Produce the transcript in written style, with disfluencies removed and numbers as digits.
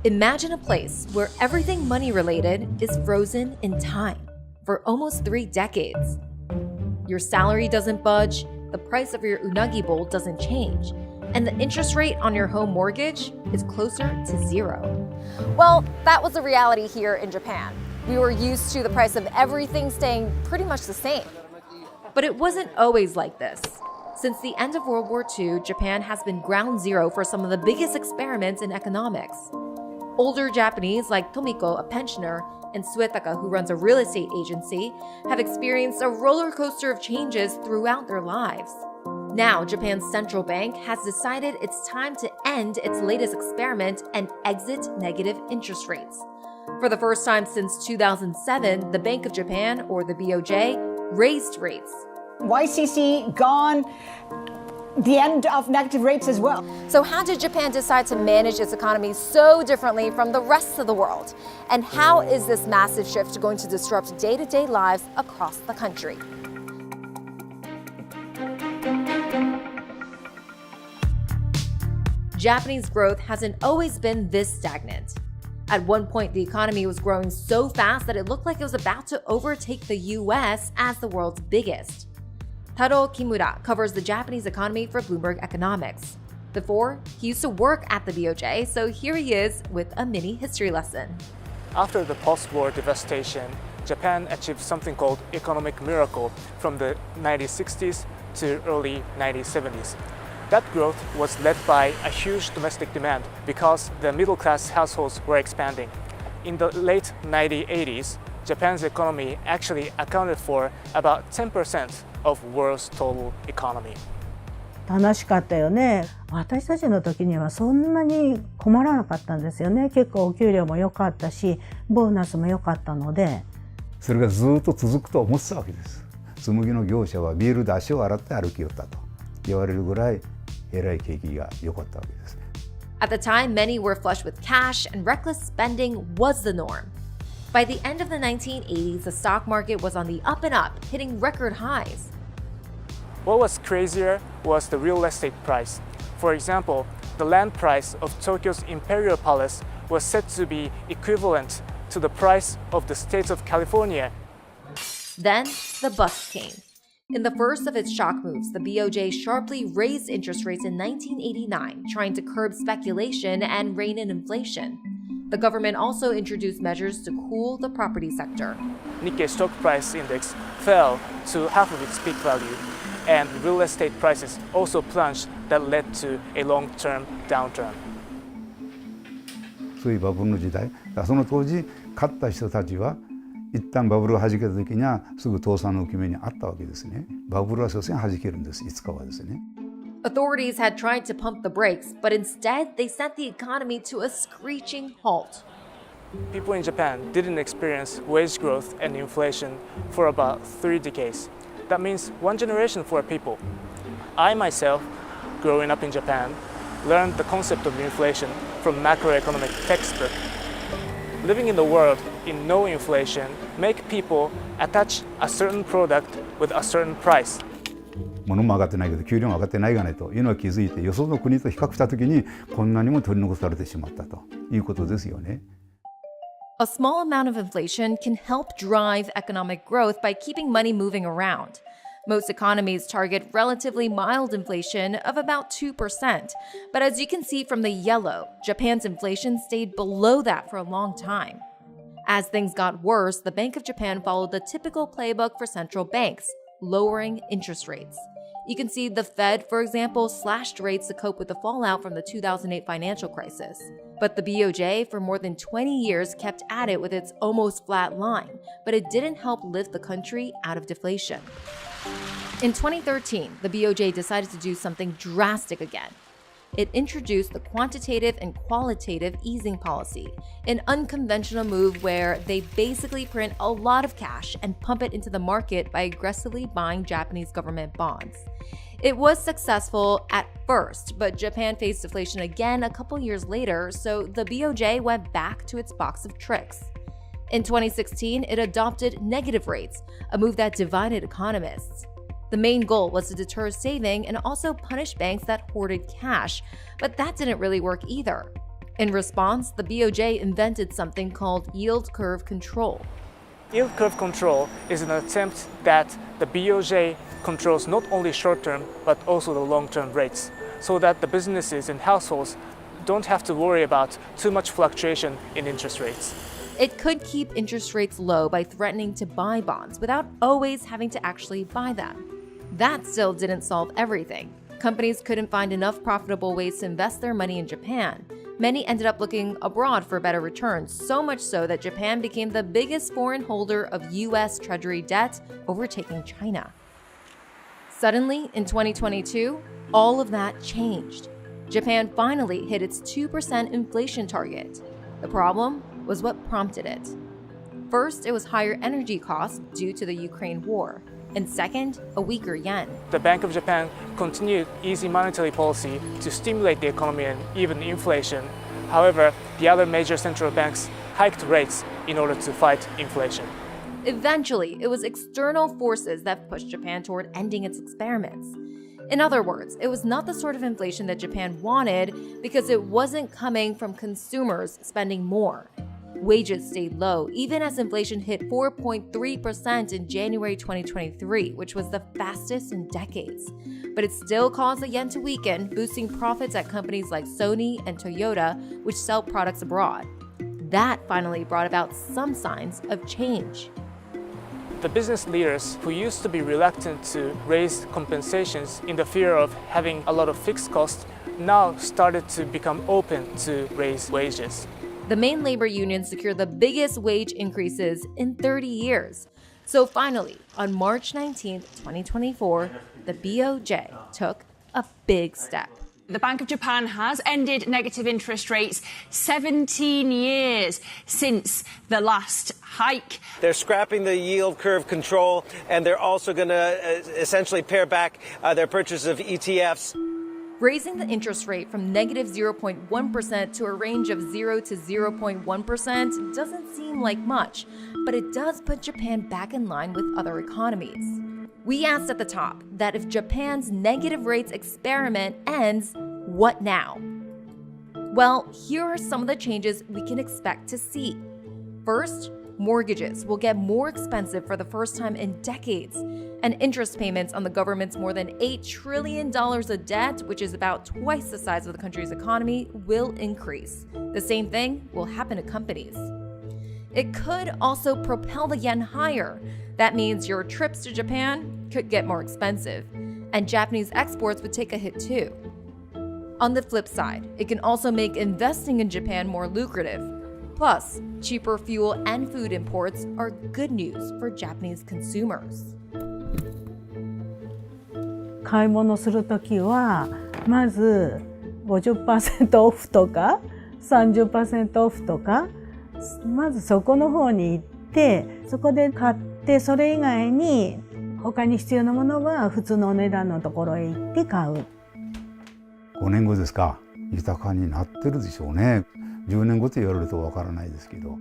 Imagine a place where everything money-related is frozen in time for almost 3 decades. Your salary doesn't budge, the price of your unagi bowl doesn't change, and the interest rate on your home mortgage is closer to zero. Well, that was the reality here in Japan. We were used to the price of everything staying pretty much the same. But it wasn't always like this. Since the end of World War II, Japan has been ground zero for some of the biggest experiments in economics. Older Japanese like Tomiko, a pensioner, and Suetaka, who runs a real estate agency, have experienced a roller coaster of changes throughout their lives. Now, Japan's central bank has decided it's time to end its latest experiment and exit negative interest rates. For the first time since 2007, the Bank of Japan, or the BOJ, raised rates. YCC gone, the end of negative rates as well. So how did Japan decide to manage its economy so differently from the rest of the world? And how is this massive shift going to disrupt day-to-day lives across the country? Japanese growth hasn't always been this stagnant. At one point, the economy was growing so fast that it looked like it was about to overtake the US as the world's biggest. Taro Kimura covers the Japanese economy for Bloomberg Economics. Before, he used to work at the BOJ, so here he is with a mini history lesson. After the post-war devastation, Japan achieved something called economic miracle from the 1960s to early 1970s. That growth was led by a huge domestic demand because the middle-class households were expanding. In the late 1980s, Japan's economy actually accounted for about 10% of world's total economy. 楽しかったよね。私たちの時にはそんなに困らなかったんですよね。結構お給料も良かったし、ボーナスも良かったので。それがずっと続くと思ってたわけです。紬の業者はビールで足を洗って歩きよったと言われるぐらいえらい景気が良かったわけです。At the time, many were flush with cash and reckless spending was the norm. By the end of the 1980s, the stock market was on the up and up, hitting record highs. What was crazier was the real estate price. For example, the land price of Tokyo's Imperial Palace was said to be equivalent to the price of the state of California. Then, the bust came. In the first of its shock moves, the BOJ sharply raised interest rates in 1989, trying to curb speculation and rein in inflation. The government also introduced measures to cool the property sector. Nikkei stock price index fell to half of its peak value, and real estate prices also plunged that led to a long-term downturn. そういうバブルの時代、その当時勝った人たちは一旦バブルが弾けた時にはすぐ倒産の受け目にあったわけですね。バブルは所詮弾けるんです、いつかはですね。Authorities had tried to pump the brakes, but instead they sent the economy to a screeching halt. People in Japan didn't experience wage growth and inflation for about 3 decades. That means one generation for people. I myself, growing up in Japan, learned the concept of inflation from macroeconomic textbook. Living in the world in no inflation make people attach a certain product with a certain price. 物も上がってないけど給料も上がってないがねというのは気づいて、よその国と比較したときにこんなにも取り残されてしまったということですよね。A small amount of inflation can help drive economic growth by keeping money moving around. Most economies target relatively mild inflation of about 2%. But as you can see from the yellow, Japan's inflation stayed below that for a long time. As things got worse, the Bank of Japan followed the typical playbook for central banks, lowering interest rates. You can see the Fed, for example, slashed rates to cope with the fallout from the 2008 financial crisis. But the BOJ, for more than 20 years, kept at it with its almost flat line, but it didn't help lift the country out of deflation. In 2013, the BOJ decided to do something drastic again. It introduced the quantitative and qualitative easing policy, an unconventional move where they basically print a lot of cash and pump it into the market by aggressively buying Japanese government bonds. It was successful at first, but Japan faced deflation again a couple years later, so the BOJ went back to its box of tricks. In 2016, it adopted negative rates, a move that divided economists. The main goal was to deter saving and also punish banks that hoarded cash, but that didn't really work either. In response, the BOJ invented something called yield curve control. Yield curve control is an attempt that the BOJ controls not only short-term but also the long-term rates, so that the businesses and households don't have to worry about too much fluctuation in interest rates. It could keep interest rates low by threatening to buy bonds without always having to actually buy them. That still didn't solve everything. Companies couldn't find enough profitable ways to invest their money in Japan. Many ended up looking abroad for better returns, so much so that Japan became the biggest foreign holder of US Treasury debt, overtaking China. Suddenly, in 2022, all of that changed. Japan finally hit its 2% inflation target. The problem was what prompted it. First, it was higher energy costs due to the Ukraine war. And second, a weaker yen. The Bank of Japan continued easy monetary policy to stimulate the economy and even inflation. However, the other major central banks hiked rates in order to fight inflation. Eventually, it was external forces that pushed Japan toward ending its experiments. In other words, it was not the sort of inflation that Japan wanted because it wasn't coming from consumers spending more. Wages stayed low, even as inflation hit 4.3% in January 2023, which was the fastest in decades. But it still caused the yen to weaken, boosting profits at companies like Sony and Toyota, which sell products abroad. That finally brought about some signs of change. The business leaders who used to be reluctant to raise compensations in the fear of having a lot of fixed costs now started to become open to raise wages. The main labor unions secured the biggest wage increases in 30 years. So finally, on March 19, 2024, the BOJ took a big step. The Bank of Japan has ended negative interest rates 17 years since the last hike. They're scrapping the yield curve control, and they're also going to essentially pare back their purchase of ETFs. Raising the interest rate from negative 0.1% to a range of 0 to 0.1% doesn't seem like much, but it does put Japan back in line with other economies. We asked at the top that if Japan's negative rates experiment ends, what now? Well, here are some of the changes we can expect to see. First, mortgages will get more expensive for the first time in decades, and interest payments on the government's more than $8 trillion of debt, which is about twice the size of the country's economy, will increase. The same thing will happen to companies. It could also propel the yen higher. That means your trips to Japan could get more expensive, and Japanese exports would take a hit too. On the flip side, it can also make investing in Japan more lucrative. Plus, cheaper fuel and food imports are good news for Japanese consumers. 買い物するときはまず 50% オフとか 30% オフとかまずそこの方に行ってそこで買ってそれ以外に他に必要なものは普通のお値段のところへ行って買う。5年後ですか、豊かになってるでしょうね。10年後と言われるとわからないですけど。